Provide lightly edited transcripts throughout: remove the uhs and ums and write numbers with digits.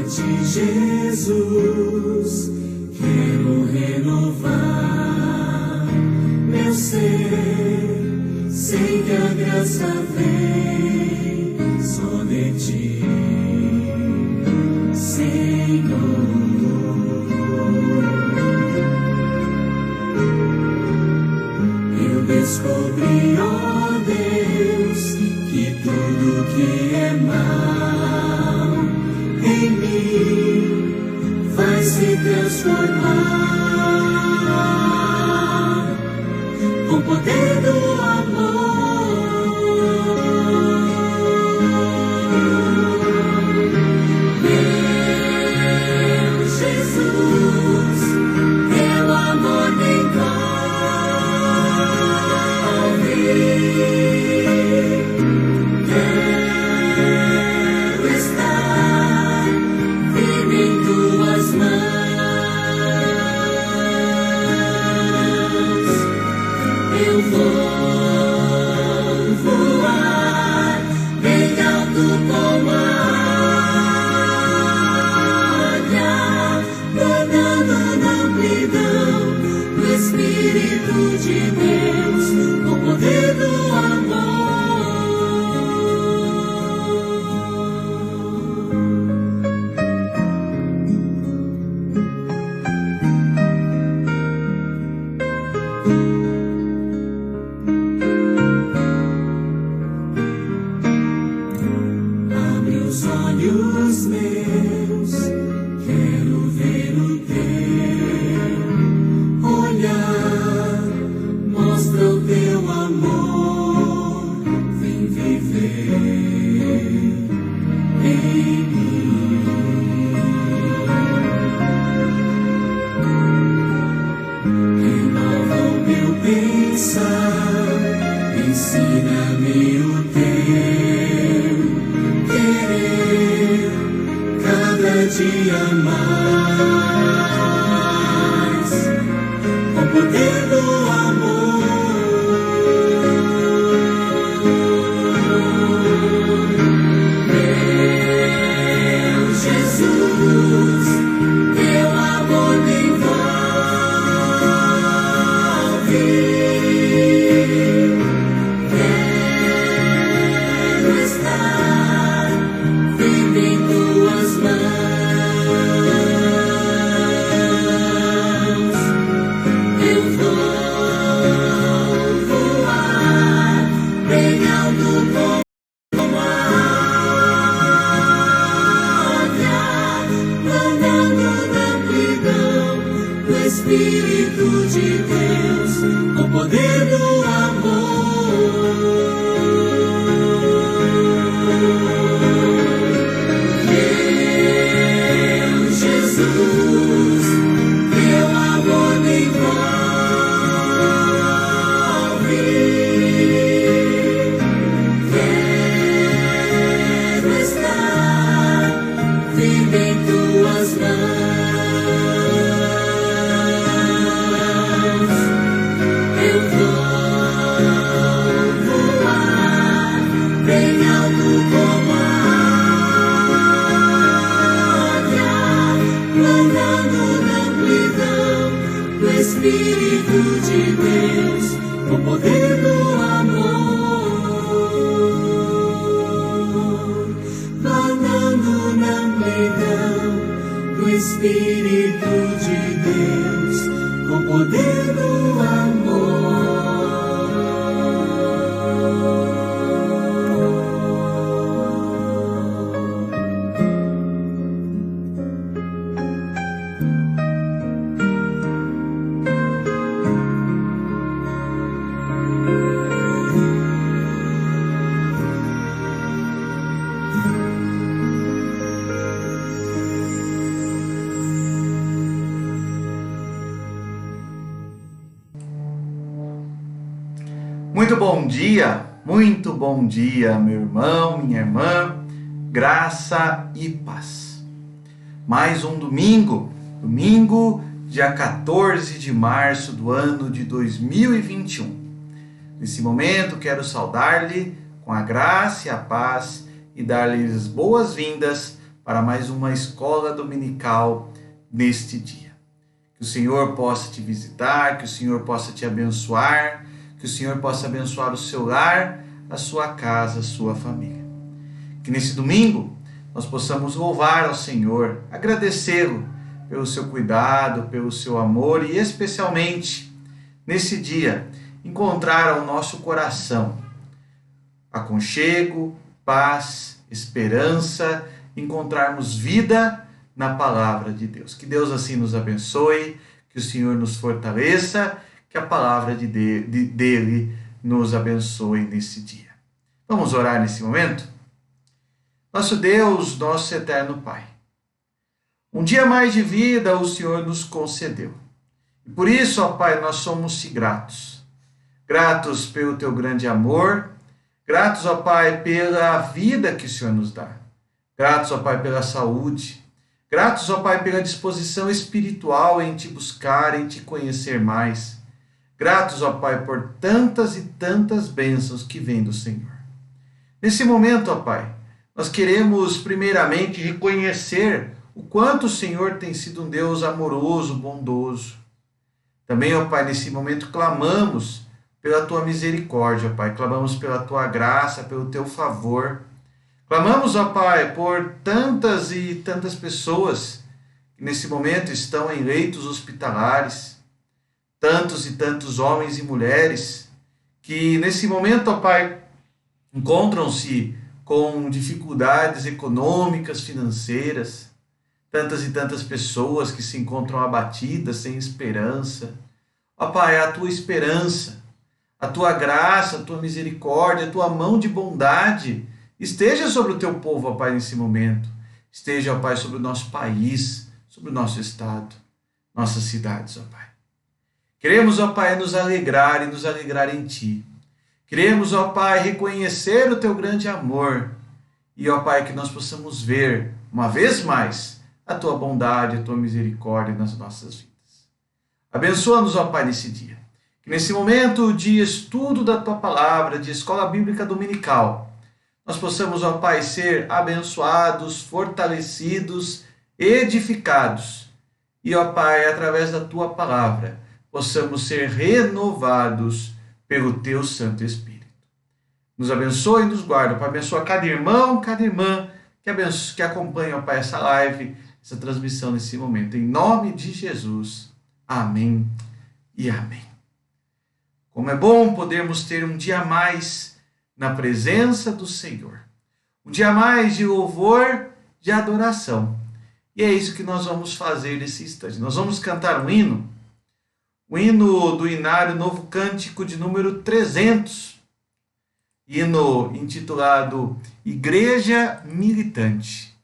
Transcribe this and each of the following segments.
de Jesus, quero renovar meu ser. Sei que a graça vem só de ti, Senhor. Eu descobri, ó Deus, que tudo que é mal em mim vai se transformar com o poder do amor. Meu Jesus, teu amor me envolve. Quero estar firme em tuas mãos. Eu vou voar bem alto como a águia, planando na amplidão do Espírito de Deus, com o poder do amor. Abre os olhos meus, quero ver o teu olhar, mostra o teu amor, vem viver em mim. Renova o meu pensar, ensina-me o teu querer, cada dia mais, com o poder do amor. Meu Jesus, teu amor me envolve. Quero estar firme em tuas mãos. Eu vou voar bem alto como a águia, planando na amplidão do Espírito de Deus, com o poder do amor. Meu Jesus, teu amor me envolve. Quero estar firme em tuas mãos. Eu vou voar bem alto como a águia, planando na amplidão do Espírito de Deus, com o poder do amor. Planando na amplidão do Espírito de Deus, com o poder do amor. Muito bom dia, meu irmão, minha irmã, graça e paz. Mais um domingo, dia 14 de março do ano de 2021. Nesse momento, quero saudar-lhe com a graça e a paz e dar-lhes boas-vindas para mais uma escola dominical neste dia. Que o Senhor possa te visitar, que o Senhor possa te abençoar, que o Senhor possa abençoar o seu lar, a sua casa, a sua família. Que nesse domingo nós possamos louvar ao Senhor, agradecê-lo pelo seu cuidado, pelo seu amor e especialmente nesse dia encontrar ao nosso coração aconchego, paz, esperança, encontrarmos vida na palavra de Deus. Que Deus assim nos abençoe, que o Senhor nos fortaleça, que a palavra dele nos abençoe nesse dia. Vamos orar nesse momento? Nosso Deus, nosso eterno Pai, um dia mais de vida o Senhor nos concedeu. E por isso, ó Pai, nós somos-te gratos. Gratos pelo teu grande amor, gratos, ó Pai, pela vida que o Senhor nos dá. Gratos, ó Pai, pela saúde. Gratos, ó Pai, pela disposição espiritual em te buscar, em te conhecer mais. Gratos, ó Pai, por tantas e tantas bênçãos que vêm do Senhor. Nesse momento, ó Pai, nós queremos primeiramente reconhecer o quanto o Senhor tem sido um Deus amoroso, bondoso. Também, ó Pai, nesse momento clamamos pela tua misericórdia, ó Pai. Clamamos pela tua graça, pelo teu favor. Clamamos, ó Pai, por tantas e tantas pessoas que nesse momento estão em leitos hospitalares, tantos e tantos homens e mulheres que nesse momento, ó Pai, encontram-se com dificuldades econômicas, financeiras, tantas e tantas pessoas que se encontram abatidas, sem esperança. Ó Pai, a tua esperança, a tua graça, a tua misericórdia, a tua mão de bondade esteja sobre o teu povo, ó Pai, nesse momento. Esteja, ó Pai, sobre o nosso país, sobre o nosso estado, nossas cidades, ó Pai. Queremos, ó Pai, nos alegrar e nos alegrar em Ti. Queremos, ó Pai, reconhecer o Teu grande amor e, ó Pai, que nós possamos ver, uma vez mais, a Tua bondade, a Tua misericórdia nas nossas vidas. Abençoa-nos, ó Pai, nesse dia. Que nesse momento de estudo da Tua Palavra, de escola bíblica dominical, nós possamos, ó Pai, ser abençoados, fortalecidos, edificados. E, ó Pai, através da Tua Palavra, possamos ser renovados pelo Teu Santo Espírito. Nos abençoe e nos guarda, Pai. Abençoa cada irmão, cada irmã que acompanha, ó Pai, essa live, essa transmissão nesse momento. Em nome de Jesus. Amém e amém. Como é bom podermos ter um dia a mais na presença do Senhor. Um dia a mais de louvor, de adoração. E é isso que nós vamos fazer nesse instante. Nós vamos cantar um hino. O hino do Inário Novo Cântico de número 300, hino intitulado Igreja Militante.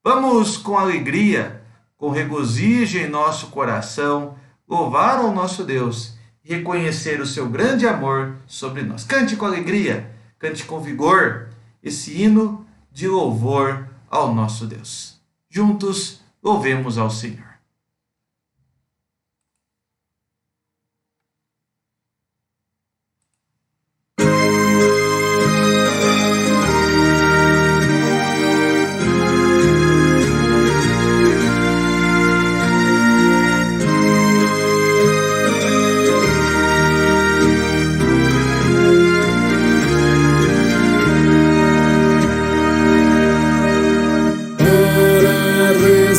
Vamos com alegria, com regozijo em nosso coração, louvar ao nosso Deus e reconhecer o seu grande amor sobre nós. Cante com alegria, cante com vigor esse hino de louvor ao nosso Deus. Juntos, louvemos ao Senhor.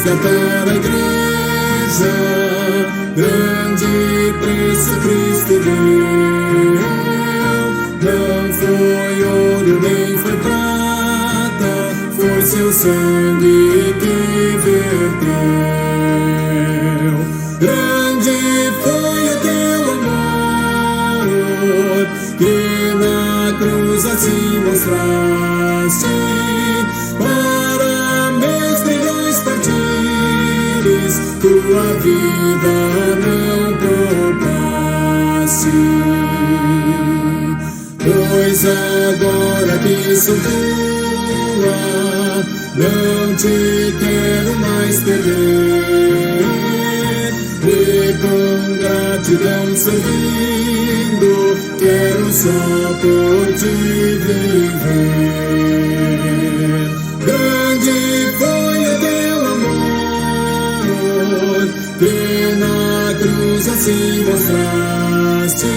Para a igreja, grande preço Cristo deu. Não foi ouro nem foi prata, foi seu sangue que verteu. Grande foi o teu amor, que na cruz assim mostraste. Para meus milhões partires, tua vida não poupaste. Pois agora que sou tua, não te quero mais perder. E com gratidão servindo, quero só por ti viver. Grande foi assim mostraste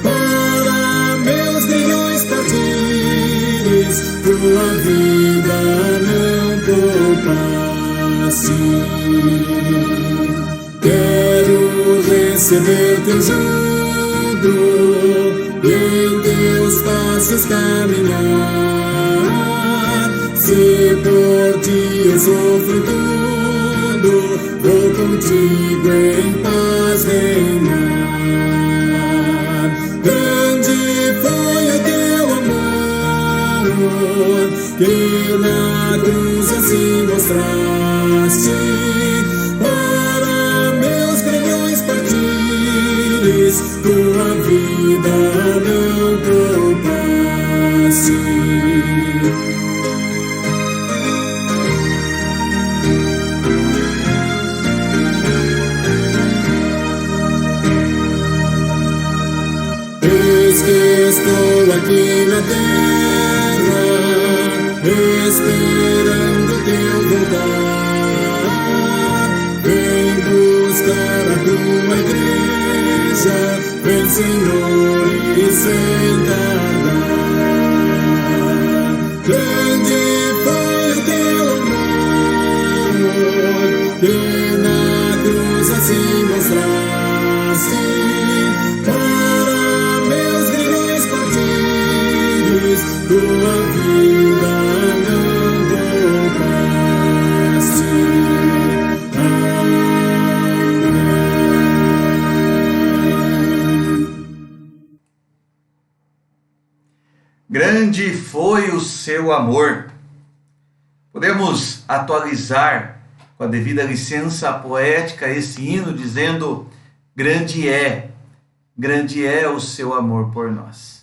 para meus grilhões partires, tua vida não poupaste. Quero receber teu judo e em teus passos caminhar. Se por ti eu sofro tudo, vou contigo em paz reinar. Grande foi o teu amor, que na cruz assim mostraste para meus grilhões partires, tua vida não poupaste. Estou aqui na terra, esperando teu voltar. Vem buscar a tua igreja, vem Senhor e sem tardar. Grande foi o teu amor, que na cruz assim mostraste. Tua vida não poupaste. Grande foi o seu amor. Podemos atualizar com a devida licença poética esse hino dizendo: grande é o seu amor por nós.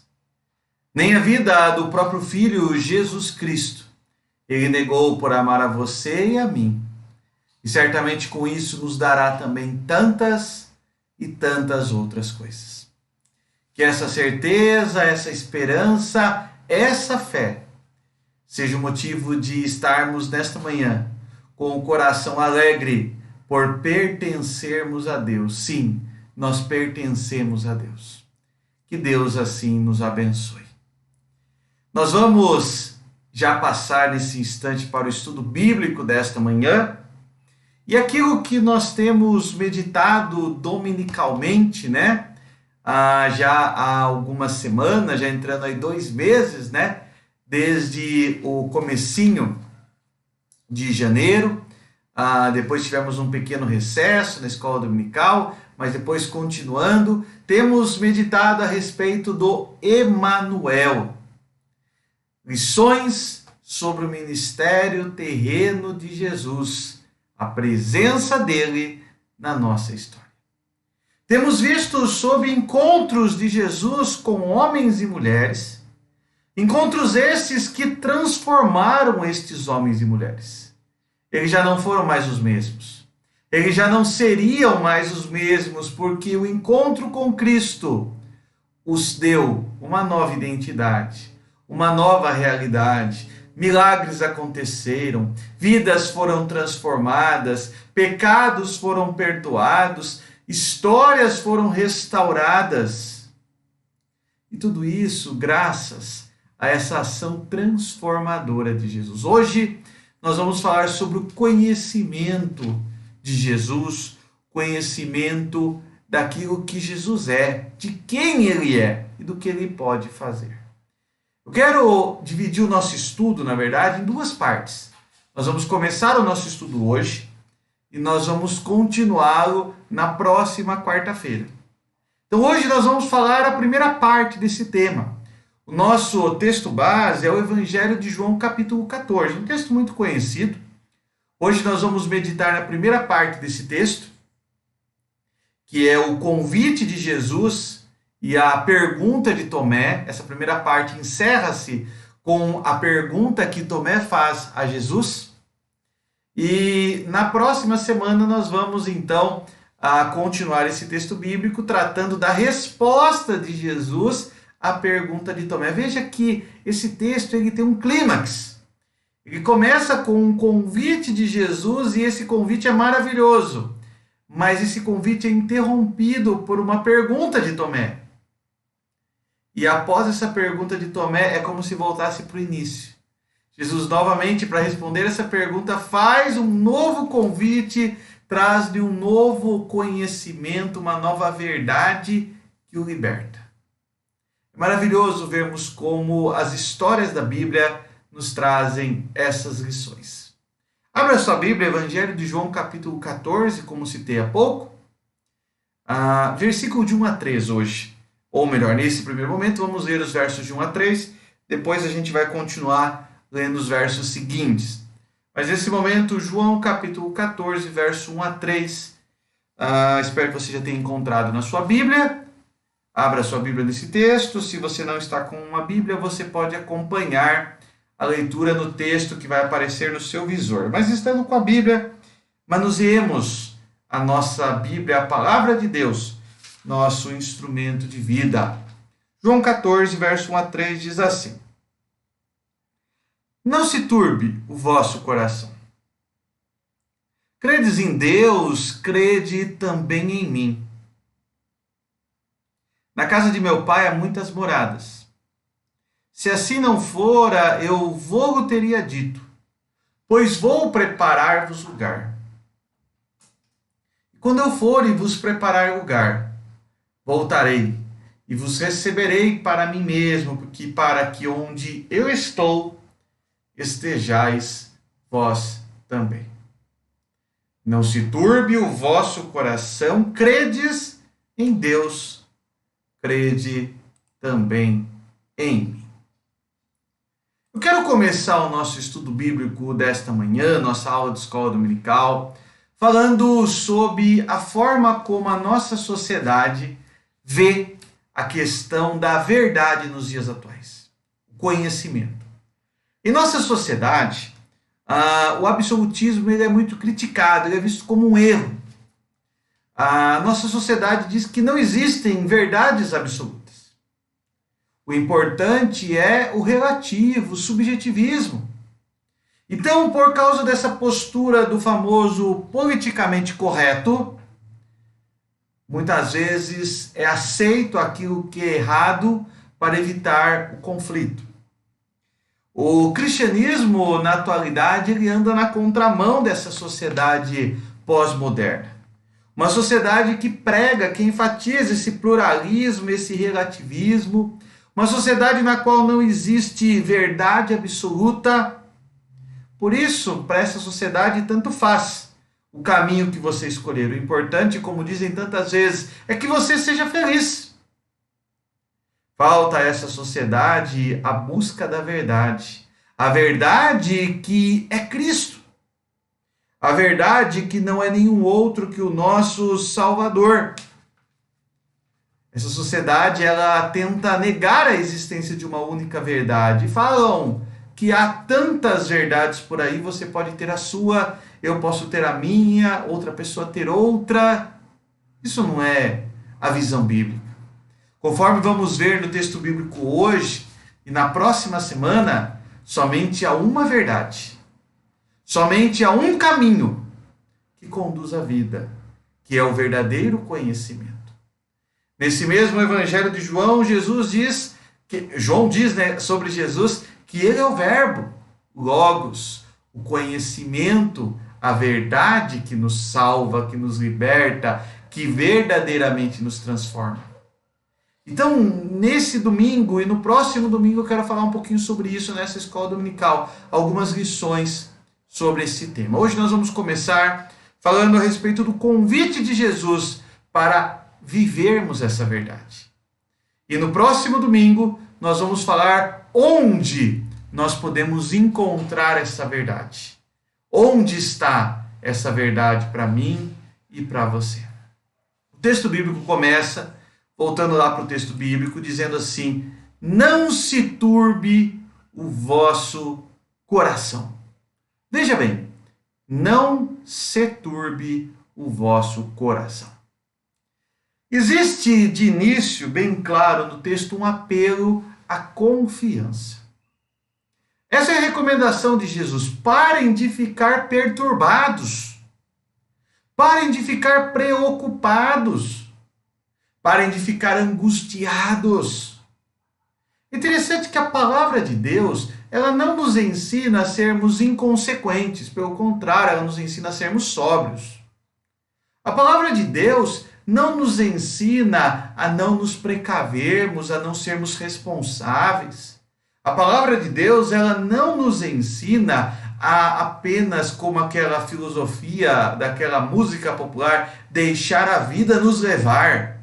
Nem a vida do próprio Filho Jesus Cristo ele negou por amar a você e a mim. E certamente com isso nos dará também tantas e tantas outras coisas. Que essa certeza, essa esperança, essa fé seja o motivo de estarmos nesta manhã com o coração alegre por pertencermos a Deus. Sim, nós pertencemos a Deus. Que Deus assim nos abençoe. Nós vamos já passar nesse instante para o estudo bíblico desta manhã. E aquilo que nós temos meditado dominicalmente, né? Já há algumas semanas, já entrando aí 2 meses, né? Desde o comecinho de janeiro. Depois tivemos um pequeno recesso na escola dominical, mas depois continuando, temos meditado a respeito do Emanuel. Lições sobre o ministério terreno de Jesus, a presença dele na nossa história. Temos visto sobre encontros de Jesus com homens e mulheres, encontros estes que transformaram estes homens e mulheres. Eles já não foram mais os mesmos. Eles já não seriam mais os mesmos, porque o encontro com Cristo os deu uma nova identidade, uma nova realidade. Milagres aconteceram, vidas foram transformadas, pecados foram perdoados, histórias foram restauradas. E tudo isso graças a essa ação transformadora de Jesus. Hoje nós vamos falar sobre o conhecimento de Jesus, conhecimento daquilo que Jesus é, de quem ele é e do que ele pode fazer. Eu quero dividir o nosso estudo, na verdade, em 2 partes. Nós vamos começar o nosso estudo hoje e nós vamos continuá-lo na próxima quarta-feira. Então hoje nós vamos falar a primeira parte desse tema. O nosso texto base é o Evangelho de João, capítulo 14, um texto muito conhecido. Hoje nós vamos meditar na primeira parte desse texto, que é o convite de Jesus e a pergunta de Tomé. Essa primeira parte encerra-se com a pergunta que Tomé faz a Jesus. E na próxima semana nós vamos então continuar esse texto bíblico tratando da resposta de Jesus à pergunta de Tomé. Veja que esse texto ele tem um clímax. Ele começa com um convite de Jesus e esse convite é maravilhoso. mas esse convite é interrompido por uma pergunta de Tomé. E após essa pergunta de Tomé, é como se voltasse para o início. Jesus, novamente, para responder essa pergunta, faz um novo convite, traz-lhe um novo conhecimento, uma nova verdade que o liberta. É maravilhoso vermos como as histórias da Bíblia nos trazem essas lições. Abra sua Bíblia, Evangelho de João, capítulo 14, como citei há pouco, versículo de 1 a 3 hoje. Ou melhor, nesse primeiro momento, vamos ler os versos de 1 a 3, depois a gente vai continuar lendo os versos seguintes. Mas nesse momento, João capítulo 14, verso 1 a 3. Espero que você já tenha encontrado na sua Bíblia. Abra sua Bíblia nesse texto. Se você não está com uma Bíblia, você pode acompanhar a leitura no texto que vai aparecer no seu visor. Mas estando com a Bíblia, manuseemos a nossa Bíblia, a palavra de Deus, nosso instrumento de vida. João 14, verso 1 a 3 diz assim: Não se turbe o vosso coração. Credes em Deus, crede também em mim. Na casa de meu pai há muitas moradas. Se assim não fora, eu vou teria dito, pois vou preparar-vos lugar. E quando eu for e vos preparar lugar, voltarei e vos receberei para mim mesmo, porque para que onde eu estou, estejais vós também. Não se turbe o vosso coração, credes em Deus, crede também em mim. Eu quero começar o nosso estudo bíblico desta manhã, nossa aula de escola dominical, falando sobre a forma como a nossa sociedade vê a questão da verdade nos dias atuais, o conhecimento. Em nossa sociedade, o absolutismo ele é muito criticado, ele é visto como um erro. A nossa sociedade diz que não existem verdades absolutas. O importante é o relativo, o subjetivismo. Então, por causa dessa postura do famoso politicamente correto, muitas vezes é aceito aquilo que é errado para evitar o conflito. O cristianismo, na atualidade, ele anda na contramão dessa sociedade pós-moderna. Uma sociedade que prega, que enfatiza esse pluralismo, esse relativismo. Uma sociedade na qual não existe verdade absoluta. Por isso, para essa sociedade, tanto faz o caminho que você escolher. O importante, como dizem tantas vezes, é que você seja feliz. Falta a essa sociedade a busca da verdade. A verdade que é Cristo. A verdade que não é nenhum outro que o nosso Salvador. Essa sociedade, ela tenta negar a existência de uma única verdade. Falam que há tantas verdades por aí, você pode ter a sua, eu posso ter a minha, outra pessoa ter outra. Isso não é a visão bíblica. Conforme vamos ver no texto bíblico hoje e na próxima semana, somente há uma verdade. Somente há um caminho que conduz à vida, que é o verdadeiro conhecimento. Nesse mesmo Evangelho de João, João diz sobre Jesus que ele é o verbo, o logos, o conhecimento, a verdade que nos salva, que nos liberta, que verdadeiramente nos transforma. Então, nesse domingo e no próximo domingo eu quero falar um pouquinho sobre isso nessa escola dominical, algumas lições sobre esse tema. Hoje nós vamos começar falando a respeito do convite de Jesus para vivermos essa verdade. E no próximo domingo nós vamos falar onde nós podemos encontrar essa verdade. Onde está essa verdade para mim e para você? O texto bíblico começa, voltando lá para o texto bíblico, dizendo assim: não se turbe o vosso coração. Veja bem, não se turbe o vosso coração. Existe de início, bem claro no texto, um apelo à confiança. Essa é a recomendação de Jesus. Parem de ficar perturbados. Parem de ficar preocupados. Parem de ficar angustiados. Interessante que a palavra de Deus, ela não nos ensina a sermos inconsequentes. Pelo contrário, ela nos ensina a sermos sóbrios. A palavra de Deus não nos ensina a não nos precavermos, a não sermos responsáveis. A palavra de Deus, ela não nos ensina a apenas, como aquela filosofia daquela música popular, deixar a vida nos levar.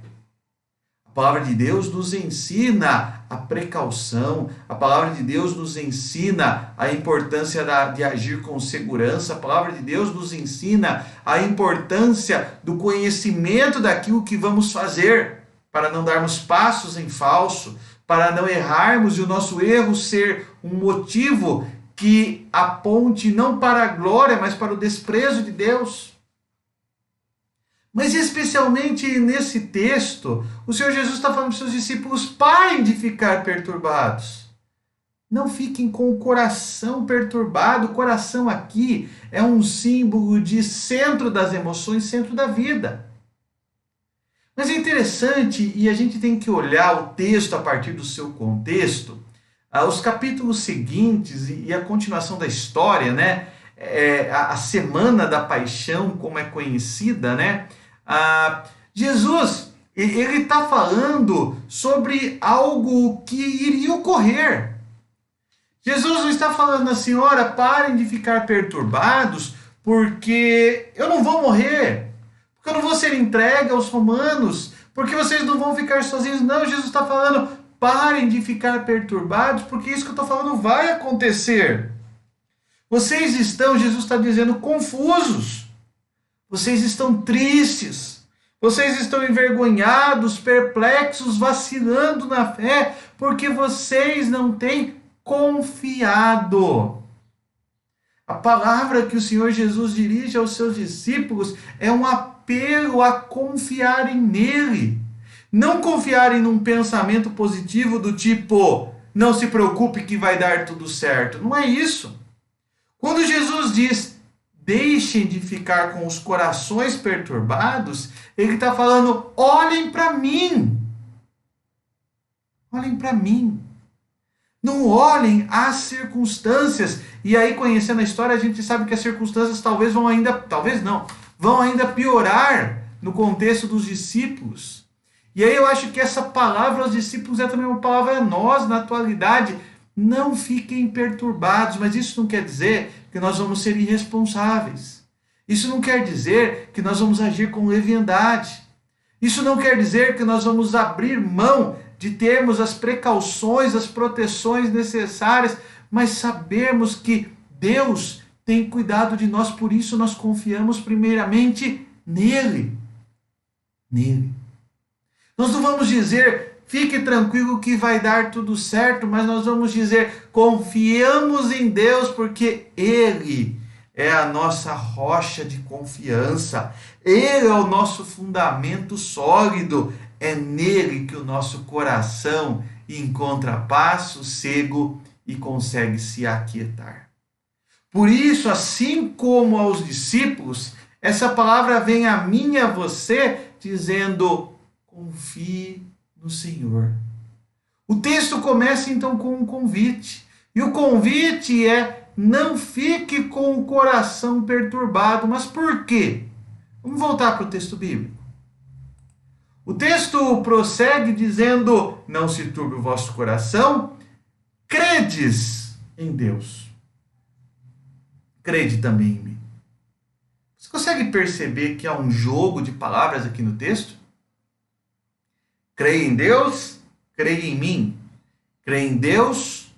A palavra de Deus nos ensina a precaução, a palavra de Deus nos ensina a importância de agir com segurança, a palavra de Deus nos ensina a importância do conhecimento daquilo que vamos fazer, para não darmos passos em falso, para não errarmos e o nosso erro ser um motivo que aponte não para a glória, mas para o desprezo de Deus. Mas especialmente nesse texto, o Senhor Jesus está falando para os seus discípulos: parem de ficar perturbados. Não fiquem com o coração perturbado. O coração aqui é um símbolo de centro das emoções, centro da vida. Mas é interessante, e a gente tem que olhar o texto a partir do seu contexto, os capítulos seguintes e a continuação da história, né? A semana da paixão, como é conhecida, né? Jesus, ele está falando sobre algo que iria ocorrer. Jesus não está falando assim: ora, parem de ficar perturbados, porque eu não vou morrer, porque eu não vou ser entregue aos romanos, porque vocês não vão ficar sozinhos. Não, Jesus está falando: parem de ficar perturbados, porque isso que eu estou falando vai acontecer. Vocês estão, Jesus está dizendo, confusos. Vocês estão tristes. Vocês estão envergonhados, perplexos, vacilando na fé, porque vocês não têm confiado. A palavra que o Senhor Jesus dirige aos seus discípulos é um apelo a confiarem nele. Não confiarem num pensamento positivo do tipo: não se preocupe que vai dar tudo certo. Não é isso. Quando Jesus diz: deixem de ficar com os corações perturbados, ele está falando: olhem para mim. Olhem para mim. Não olhem às circunstâncias. E aí, conhecendo a história, a gente sabe que as circunstâncias vão ainda piorar no contexto dos discípulos. E aí eu acho que essa palavra aos discípulos é também uma palavra a nós na atualidade. Não fiquem perturbados, mas isso não quer dizer que nós vamos ser irresponsáveis. Isso não quer dizer que nós vamos agir com leviandade. Isso não quer dizer que nós vamos abrir mão de termos as precauções, as proteções necessárias, mas sabermos que Deus tem cuidado de nós, por isso nós confiamos primeiramente nele. Nele. Nós não vamos dizer: fique tranquilo que vai dar tudo certo, mas nós vamos dizer: confiamos em Deus, porque Ele é a nossa rocha de confiança. Ele é o nosso fundamento sólido. É nele que o nosso coração encontra paz, sossego e consegue se aquietar. Por isso, assim como aos discípulos, essa palavra vem a mim e a você dizendo: confie no Senhor. O texto começa então com um convite. E o convite é: não fique com o coração perturbado. Mas por quê? Vamos voltar para o texto bíblico. O texto prossegue dizendo: não se turbe o vosso coração, credes em Deus. Crede também em mim. Você consegue perceber que há um jogo de palavras aqui no texto? Creia em Deus, creia em mim. Creia em Deus,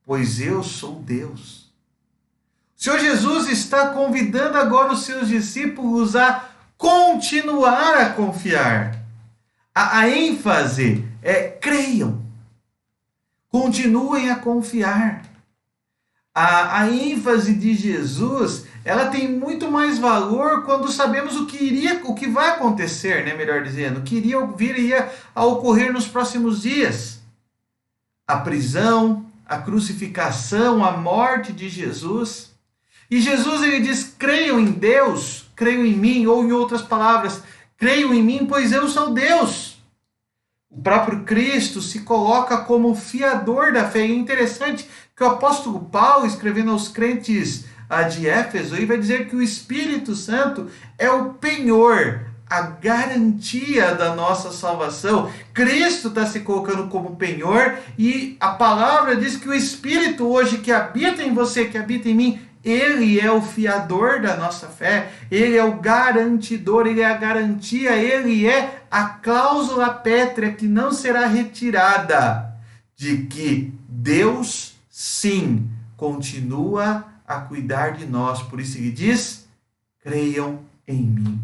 pois eu sou Deus. O Senhor Jesus está convidando agora os seus discípulos a continuar a confiar. A ênfase é: creiam. Continuem a confiar. A ênfase de Jesus, ela tem muito mais valor quando sabemos o que vai acontecer, né, melhor dizendo, o que viria a ocorrer nos próximos dias. A prisão, a crucificação, a morte de Jesus. E Jesus, ele diz: creiam em Deus creio em mim, ou em outras palavras, creio em mim, pois eu sou Deus. O próprio Cristo se coloca como fiador da fé. E é interessante que o apóstolo Paulo, escrevendo aos crentes de Éfeso, ele vai dizer que o Espírito Santo é o penhor, a garantia da nossa salvação. Cristo está se colocando como penhor, e a palavra diz que o Espírito hoje que habita em você, que habita em mim, ele é o fiador da nossa fé, ele é o garantidor, ele é a garantia, ele é a cláusula pétrea que não será retirada, de que Deus, sim, continua a cuidar de nós. Por isso ele diz: creiam em mim.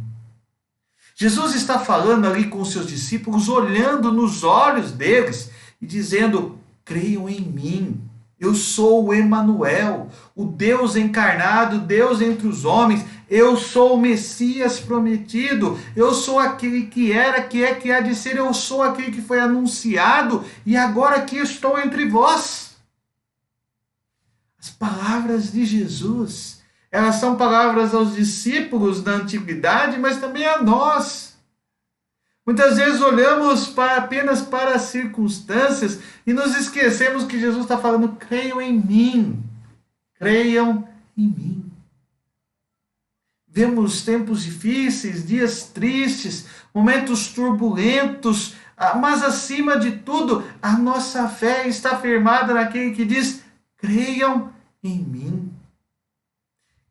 Jesus está falando ali com os seus discípulos, olhando nos olhos deles e dizendo: creiam em mim. Eu sou o Emanuel, o Deus encarnado, Deus entre os homens. Eu sou o Messias prometido. Eu sou aquele que era, que é, que há de ser. Eu sou aquele que foi anunciado e agora aqui estou entre vós. As palavras de Jesus, elas são palavras aos discípulos da antiguidade, mas também a nós. Muitas vezes olhamos apenas para as circunstâncias e nos esquecemos que Jesus está falando: creiam em mim, creiam em mim. Vemos tempos difíceis, dias tristes, momentos turbulentos, mas acima de tudo, a nossa fé está firmada naquele que diz: creiam em mim.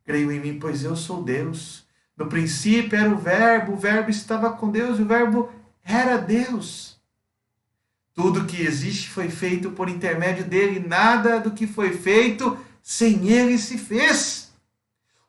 Creio em mim, pois eu sou Deus. No princípio era o Verbo estava com Deus e o Verbo era Deus. Tudo que existe foi feito por intermédio dele, nada do que foi feito sem ele se fez.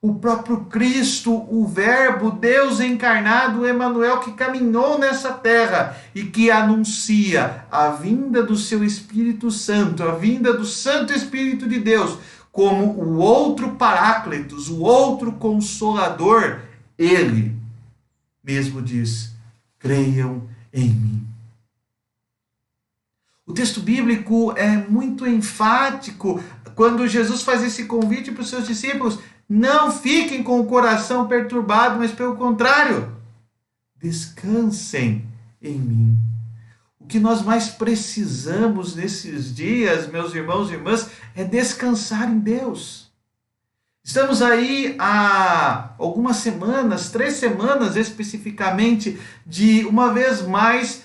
O próprio Cristo, o Verbo, Deus encarnado, o Emanuel, que caminhou nessa terra e que anuncia a vinda do seu Espírito Santo, a vinda do Santo Espírito de Deus, como o outro Paráclitos, o outro Consolador. Ele mesmo diz: creiam em mim. O texto bíblico é muito enfático quando Jesus faz esse convite para os seus discípulos: não fiquem com o coração perturbado, mas pelo contrário, descansem em mim. O que nós mais precisamos nesses dias, meus irmãos e irmãs, é descansar em Deus. Estamos aí há algumas semanas, 3 semanas especificamente, de uma vez mais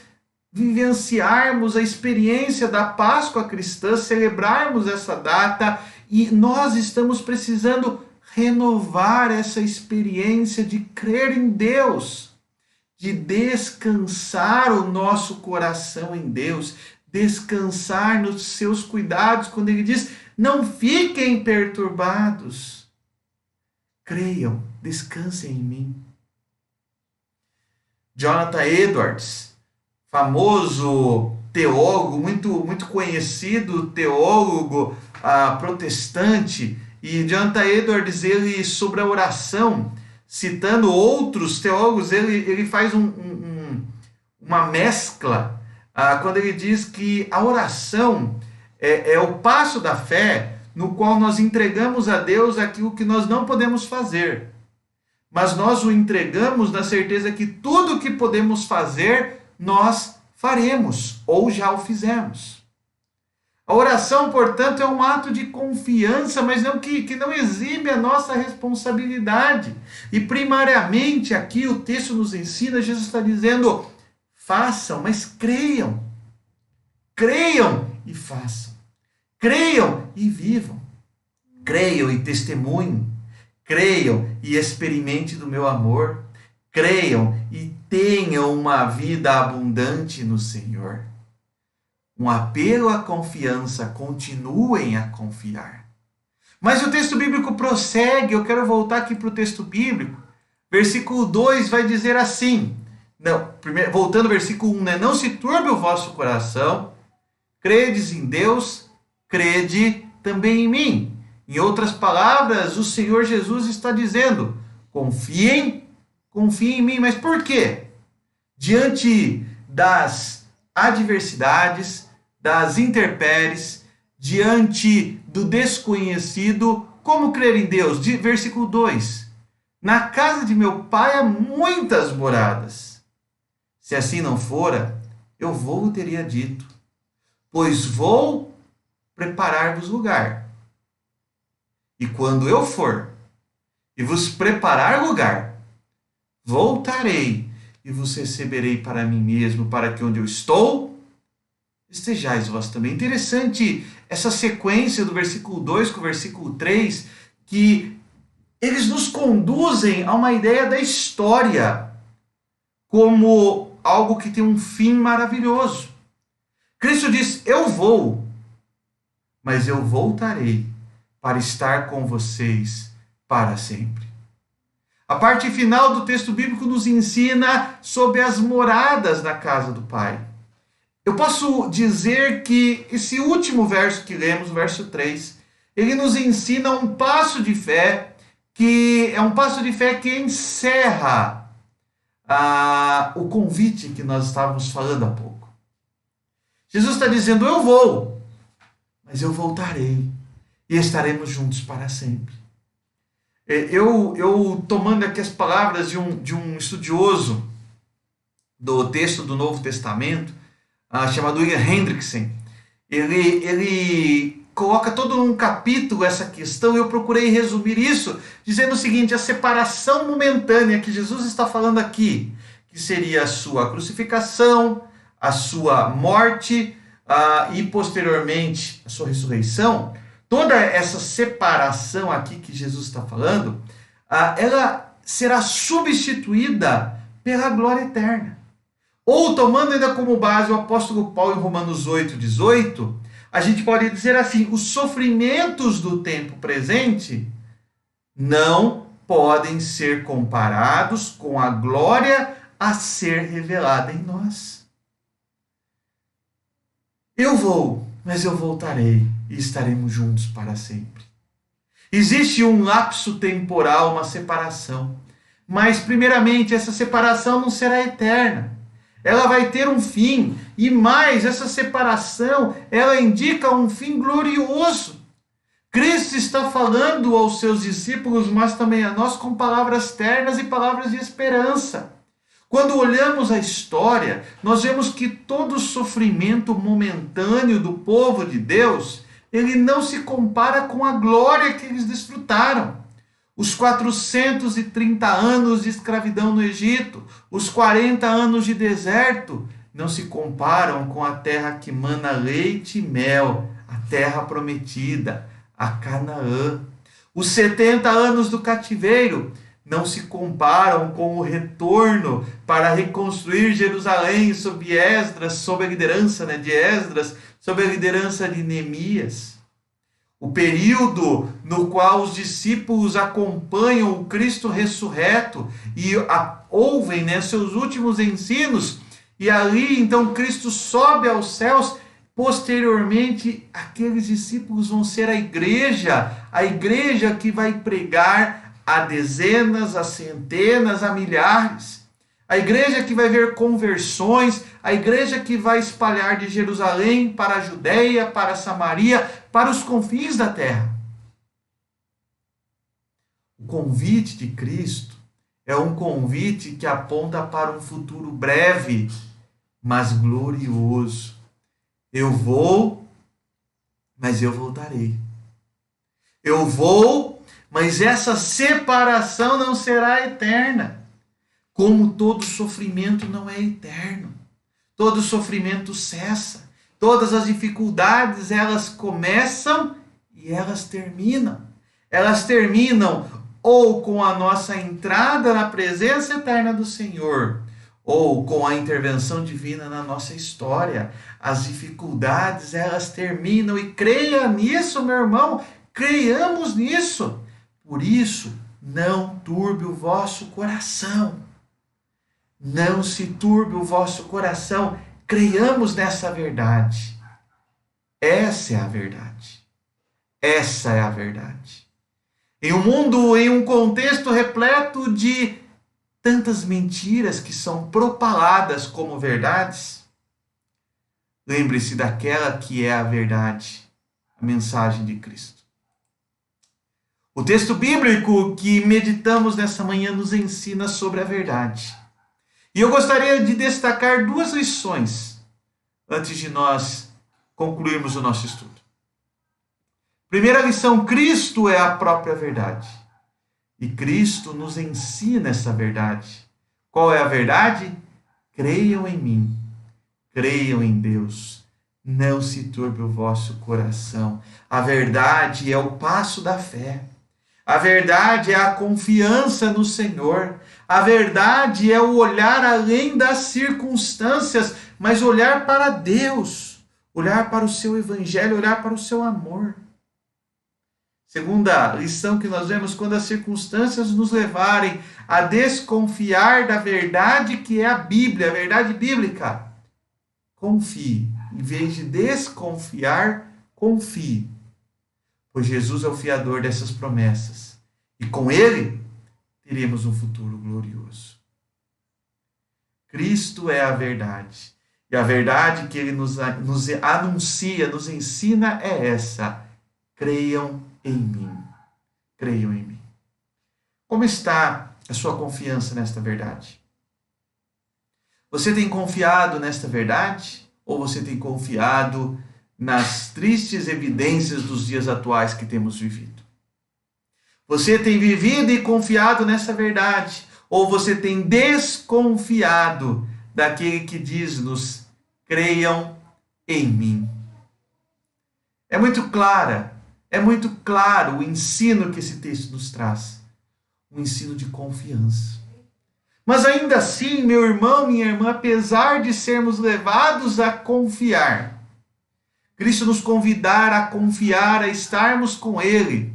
vivenciarmos a experiência da Páscoa cristã, celebrarmos essa data, e nós estamos precisando renovar essa experiência de crer em Deus, de descansar o nosso coração em Deus, descansar nos seus cuidados, quando ele diz: não fiquem perturbados. Creiam, descansem em mim. Jonathan Edwards, famoso teólogo, muito conhecido teólogo protestante, e Jonathan Edwards, ele, sobre a oração, citando outros teólogos, ele faz uma mescla quando ele diz que a oração é o passo da fé no qual nós entregamos a Deus aquilo que nós não podemos fazer, mas nós o entregamos na certeza que tudo o que podemos fazer, nós faremos, ou já o fizemos. A oração, portanto, é um ato de confiança, mas não que não exibe a nossa responsabilidade. E primariamente aqui o texto nos ensina, Jesus está dizendo: façam, mas creiam. Creiam e façam. Creiam e vivam. Creiam e testemunhem. Creiam e experimente do meu amor. Creiam e tenham uma vida abundante no Senhor. Um apelo à confiança, continuem a confiar. Mas o texto bíblico prossegue, eu quero voltar aqui para o texto bíblico. Versículo 2 vai dizer assim, voltando ao versículo 1, não se turbe o vosso coração, credes em Deus, crede também em mim. Em outras palavras, o Senhor Jesus está dizendo: confiem em mim. Mas por quê? Diante das adversidades, das intempéries, diante do desconhecido, como crer em Deus? Versículo 2. Na casa de meu pai há muitas moradas. Se assim não fora, eu vou teria dito, pois vou preparar-vos lugar. E quando eu for e vos preparar lugar, voltarei e vos receberei para mim mesmo, para que onde eu estou, estejais vós também. Interessante essa sequência do versículo 2 com o versículo 3, que eles nos conduzem a uma ideia da história como algo que tem um fim maravilhoso. Cristo diz: eu vou, mas eu voltarei para estar com vocês para sempre. A parte final do texto bíblico nos ensina sobre as moradas na casa do Pai. Eu posso dizer que esse último verso que lemos, o verso 3, ele nos ensina um passo de fé, que é um passo de fé que encerra o convite que nós estávamos falando há pouco. Jesus está dizendo: eu vou, mas eu voltarei e estaremos juntos para sempre. Eu tomando aqui as palavras de um estudioso do texto do Novo Testamento, chamado William Hendrickson, ele coloca todo um capítulo essa questão, e eu procurei resumir isso, dizendo o seguinte: a separação momentânea que Jesus está falando aqui, que seria a sua crucificação, a sua morte e posteriormente a sua ressurreição, toda essa separação aqui que Jesus está falando, ela será substituída pela glória eterna. Ou, tomando ainda como base o apóstolo Paulo em Romanos 8:18, a gente pode dizer assim: os sofrimentos do tempo presente não podem ser comparados com a glória a ser revelada em nós. Eu vou, mas eu voltarei e estaremos juntos para sempre. Existe um lapso temporal, uma separação, mas primeiramente essa separação não será eterna. Ela vai ter um fim, e mais, essa separação, ela indica um fim glorioso. Cristo está falando aos seus discípulos, mas também a nós, com palavras ternas e palavras de esperança. Quando olhamos a história, nós vemos que todo o sofrimento momentâneo do povo de Deus, ele não se compara com a glória que eles desfrutaram. Os 430 anos de escravidão no Egito, os 40 anos de deserto, não se comparam com a terra que mana leite e mel, a terra prometida, a Canaã. Os 70 anos do cativeiro não se comparam com o retorno para reconstruir Jerusalém sob Esdras, sob a liderança de Esdras, sob a liderança de Neemias. O período no qual os discípulos acompanham o Cristo ressurreto e ouvem seus últimos ensinos, e ali então Cristo sobe aos céus. Posteriormente, aqueles discípulos vão ser a igreja que vai pregar a dezenas, a centenas, a milhares. A igreja que vai ver conversões, a igreja que vai espalhar de Jerusalém para a Judeia, para a Samaria, para os confins da terra. O convite de Cristo é um convite que aponta para um futuro breve, mas glorioso. Eu vou, mas eu voltarei. Eu vou, mas essa separação não será eterna. Como todo sofrimento não é eterno. Todo sofrimento cessa. Todas as dificuldades, elas começam e elas terminam. Elas terminam ou com a nossa entrada na presença eterna do Senhor, ou com a intervenção divina na nossa história. As dificuldades, elas terminam, e creia nisso, meu irmão, creiamos nisso. Por isso, não turbe o vosso coração. Não se turbe o vosso coração. Creiamos nessa verdade. Essa é a verdade. Essa é a verdade. Em um mundo, em um contexto repleto de tantas mentiras que são propaladas como verdades, lembre-se daquela que é a verdade, a mensagem de Cristo. O texto bíblico que meditamos nessa manhã nos ensina sobre a verdade. E eu gostaria de destacar duas lições antes de nós concluirmos o nosso estudo. Primeira lição: Cristo é a própria verdade. E Cristo nos ensina essa verdade. Qual é a verdade? Creiam em mim, creiam em Deus, não se turbe o vosso coração. A verdade é o passo da fé. A verdade é a confiança no Senhor. A verdade é o olhar além das circunstâncias, mas olhar para Deus, olhar para o seu evangelho, olhar para o seu amor. Segunda lição que nós vemos: quando as circunstâncias nos levarem a desconfiar da verdade que é a Bíblia, a verdade bíblica, confie. Em vez de desconfiar, confie. Pois Jesus é o fiador dessas promessas. E com Ele, teremos um futuro glorioso. Cristo é a verdade. E a verdade que Ele nos anuncia, nos ensina é essa: creiam em mim. Creiam em mim. Como está a sua confiança nesta verdade? Você tem confiado nesta verdade? Ou você tem confiado nas tristes evidências dos dias atuais que temos vivido? Você tem vivido e confiado nessa verdade? Ou você tem desconfiado daquele que diz-nos: creiam em mim? É muito claro o ensino que esse texto nos traz. Um ensino de confiança. Mas ainda assim, meu irmão, minha irmã, apesar de sermos levados a confiar, Cristo nos convidar a confiar, a estarmos com Ele,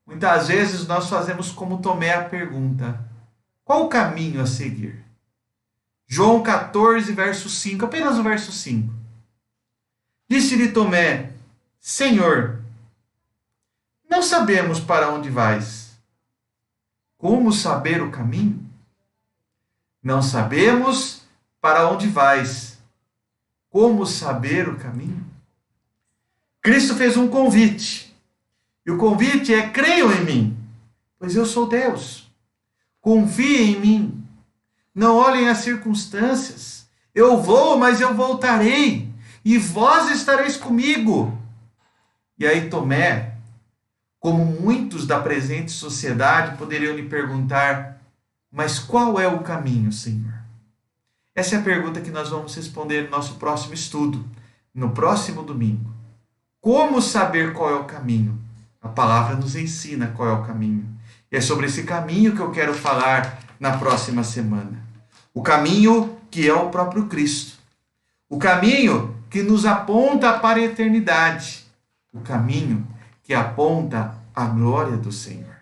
muitas vezes nós fazemos como Tomé a pergunta: qual o caminho a seguir? João 14, verso 5, apenas o verso 5. Disse-lhe Tomé: Senhor, não sabemos para onde vais. Como saber o caminho? Não sabemos para onde vais. Como saber o caminho? Cristo fez um convite. E o convite é: creiam em mim, pois eu sou Deus. Confiem em mim. Não olhem as circunstâncias. Eu vou, mas eu voltarei. E vós estareis comigo. E aí Tomé, como muitos da presente sociedade, poderiam lhe perguntar: mas qual é o caminho, Senhor? Essa é a pergunta que nós vamos responder no nosso próximo estudo, no próximo domingo. Como saber qual é o caminho? A palavra nos ensina qual é o caminho. E é sobre esse caminho que eu quero falar na próxima semana. O caminho que é o próprio Cristo. O caminho que nos aponta para a eternidade. O caminho que aponta a glória do Senhor.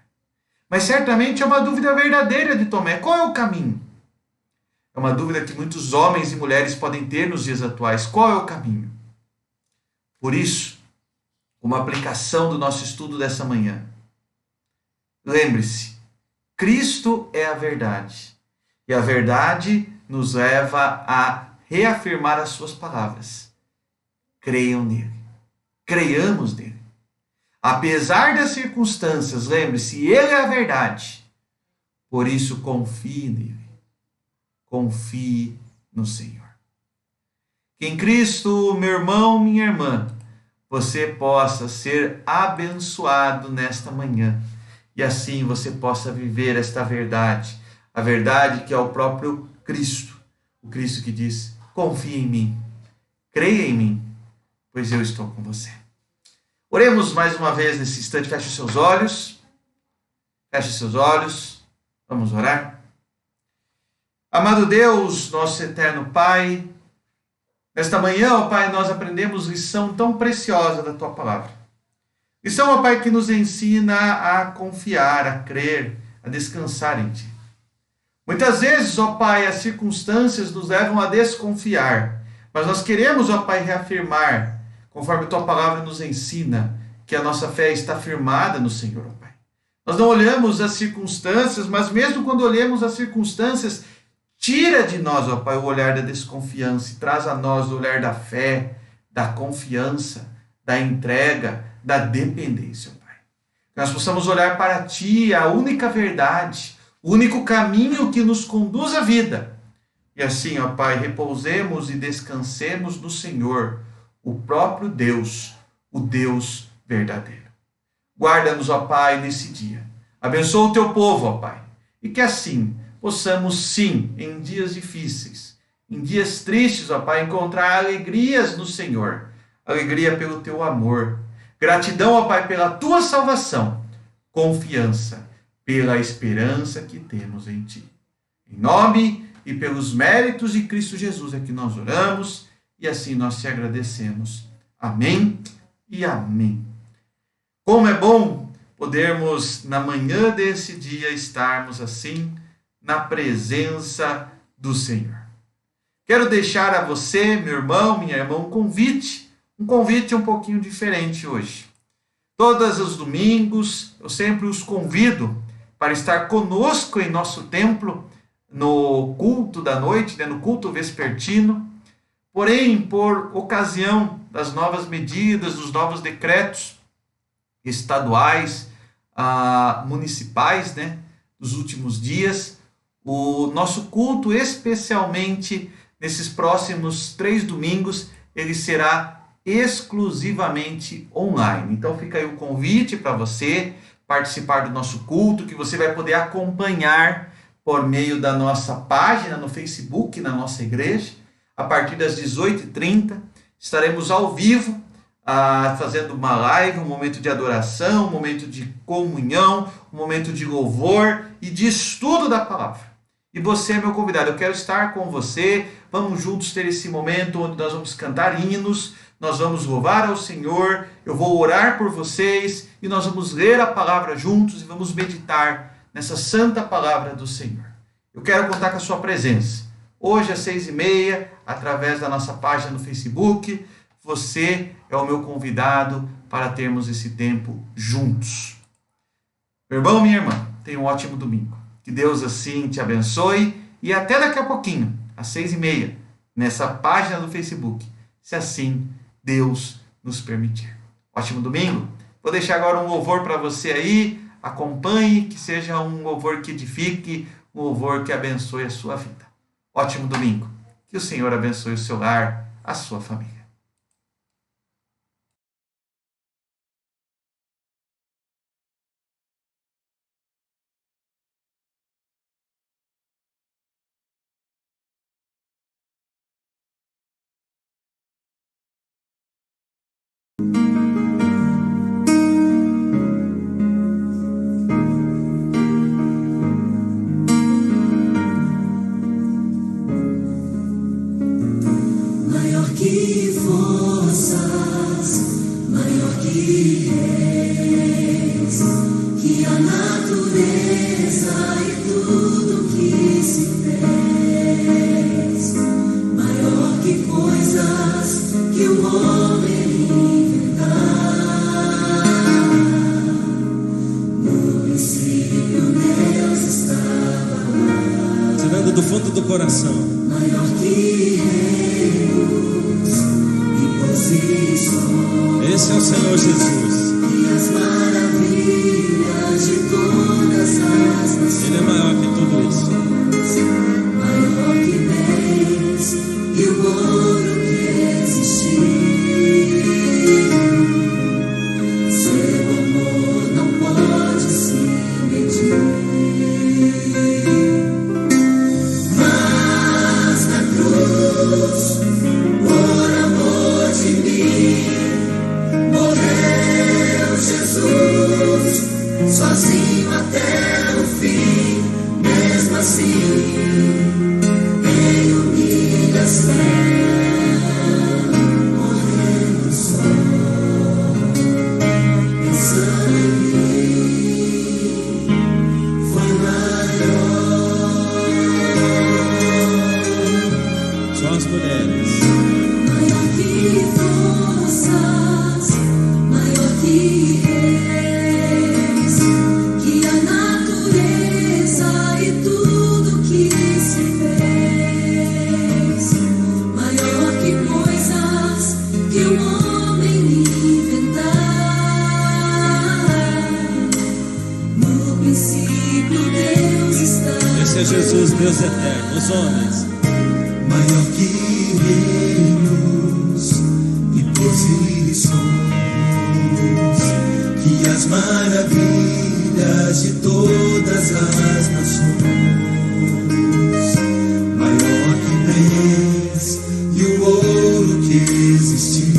Mas certamente é uma dúvida verdadeira de Tomé. Qual é o caminho? É uma dúvida que muitos homens e mulheres podem ter nos dias atuais. Qual é o caminho? Por isso, uma aplicação do nosso estudo dessa manhã. Lembre-se, Cristo é a verdade. E a verdade nos leva a reafirmar as suas palavras. Creiam nele. Creiamos nele. Apesar das circunstâncias, lembre-se, Ele é a verdade. Por isso, confie nele. Confie no Senhor. Que em Cristo, meu irmão, minha irmã, você possa ser abençoado nesta manhã. E assim você possa viver esta verdade. A verdade que é o próprio Cristo. O Cristo que diz: confie em mim. Creia em mim, pois eu estou com você. Oremos mais uma vez nesse instante. Feche os seus olhos. Feche seus olhos. Vamos orar. Amado Deus, nosso eterno Pai, nesta manhã, ó Pai, nós aprendemos lição tão preciosa da Tua palavra. Lição, ó Pai, que nos ensina a confiar, a crer, a descansar em Ti. Muitas vezes, ó Pai, as circunstâncias nos levam a desconfiar, mas nós queremos, ó Pai, reafirmar, conforme Tua palavra nos ensina, que a nossa fé está firmada no Senhor, ó Pai. Nós não olhamos as circunstâncias, mas mesmo quando olhamos as circunstâncias, tira de nós, ó Pai, o olhar da desconfiança e traz a nós o olhar da fé, da confiança, da entrega, da dependência, ó Pai. nós possamos olhar para Ti, a única verdade, o único caminho que nos conduz à vida. E assim, ó Pai, repousemos e descansemos no Senhor, o próprio Deus, o Deus verdadeiro. Guarda-nos, ó Pai, nesse dia. Abençoa o Teu povo, ó Pai. E que assim possamos, sim, em dias difíceis, em dias tristes, ó Pai, encontrar alegrias no Senhor. Alegria pelo Teu amor. Gratidão, ó Pai, pela Tua salvação. Confiança pela esperança que temos em Ti. Em nome e pelos méritos de Cristo Jesus é que nós oramos e assim nós te agradecemos. Amém e amém. Como é bom podermos, na manhã desse dia, estarmos assim na presença do Senhor. Quero deixar a você, meu irmão, minha irmã, um convite um pouquinho diferente hoje. Todos os domingos, eu sempre os convido para estar conosco em nosso templo, no culto da noite, no culto vespertino. Porém, por ocasião das novas medidas, dos novos decretos estaduais, municipais, dos últimos dias, o nosso culto, especialmente nesses próximos 3 domingos, ele será exclusivamente online. Então fica aí o convite para você participar do nosso culto, que você vai poder acompanhar por meio da nossa página no Facebook, na nossa igreja. A partir das 18h30, estaremos ao vivo, fazendo uma live, um momento de adoração, um momento de comunhão, um momento de louvor e de estudo da palavra. E você é meu convidado, eu quero estar com você. Vamos juntos ter esse momento onde nós vamos cantar hinos, nós vamos louvar ao Senhor, eu vou orar por vocês e nós vamos ler a palavra juntos e vamos meditar nessa santa palavra do Senhor. Eu quero contar com a sua presença. Hoje às 6h30, através da nossa página no Facebook, você é o meu convidado para termos esse tempo juntos. Meu irmão, minha irmã, tenha um ótimo domingo. Que Deus assim te abençoe e até daqui a pouquinho, às 6h30, nessa página do Facebook, se assim Deus nos permitir. Ótimo domingo. Vou deixar agora um louvor para você aí. Acompanhe, que seja um louvor que edifique, um louvor que abençoe a sua vida. Ótimo domingo. Que o Senhor abençoe o seu lar, a sua família. Do fundo do coração, maior que reinos e posições. Esse é o Senhor Jesus. E as maravilhas de todas as nações. Ele é maior que tudo isso. Maior que bens e o ouro que existiu. Seu amor não pode se medir. Por amor de mim, morreu Jesus, sozinho até o fim, mesmo assim. Esse é Jesus, Deus eterno. Os homens, maior que reinos e posições, que as maravilhas de todas as nações, maior que bens e o ouro que existir.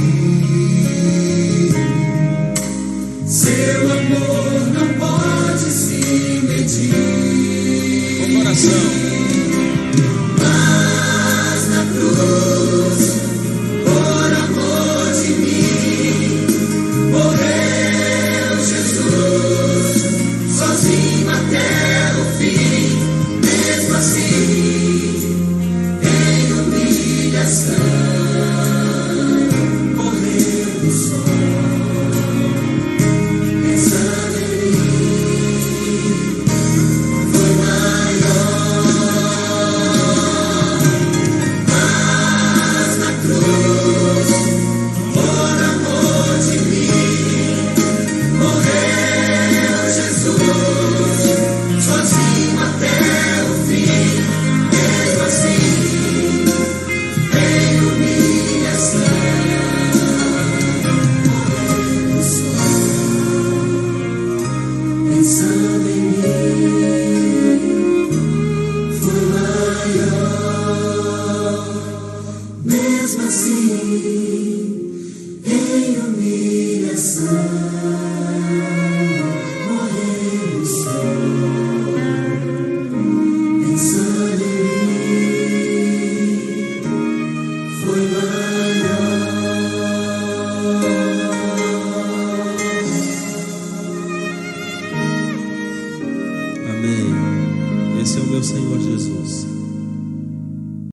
Seu amor não pode se medir. com coração. Mas na cruz, por amor de mim, morreu Jesus, sozinho até o fim. Mesmo assim, em humilhação, morreu só, pensando em mim, foi maior. Mas na cruz, por amor de mim, morreu Jesus, sozinho até o fim. Mesmo assim, em humilhação, morreu só, pensando em mim, foi maior. Mesmo assim, em humilhação, morreu só, pensando em mim, foi maior. Amém. Esse é o meu Senhor Jesus.